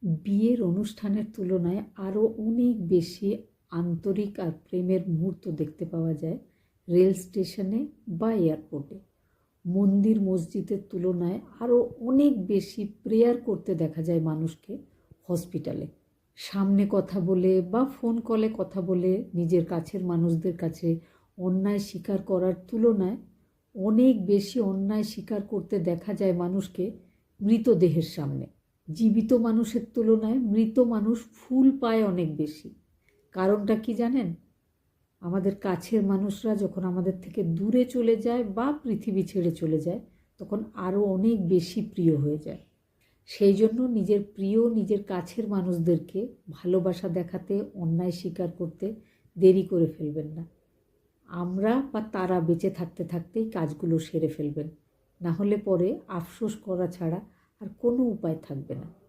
বিয়ের অনুষ্ঠানের তুলনায় আরও অনেক বেশি আন্তরিক আর প্রেমের মুহূর্ত দেখতে পাওয়া যায় রেল স্টেশনে বা এয়ারপোর্টে। মন্দির মসজিদের তুলনায় আরও অনেক বেশি প্রেয়ার করতে দেখা যায় মানুষকে হসপিটালে। সামনে কথা বলে বা ফোন কলে কথা বলে নিজের কাছের মানুষদের কাছে অন্যায় স্বীকার করার তুলনায় অনেক বেশি অন্যায় স্বীকার করতে দেখা যায় মানুষকে মৃতদেহের সামনে। জীবিত মানুষের তুলনায় মৃত মানুষ ফুল পায় অনেক বেশি। কারণটা কি জানেন? আমাদের কাছের মানুষরা যখন আমাদের থেকে দূরে চলে যায় বা পৃথিবী ছেড়ে চলে যায়, তখন আরও অনেক বেশি প্রিয় হয়ে যায়। সেই জন্য নিজের প্রিয় নিজের কাছের মানুষদেরকে ভালোবাসা দেখাতে, অন্যায় স্বীকার করতে দেরি করে ফেলবেন না। আমরা বা তারা বেঁচে থাকতে থাকতেই কাজগুলো সেরে ফেলবেন, না হলে পরে আফসোস করা ছাড়া আর কোনো উপায় থাকবে না।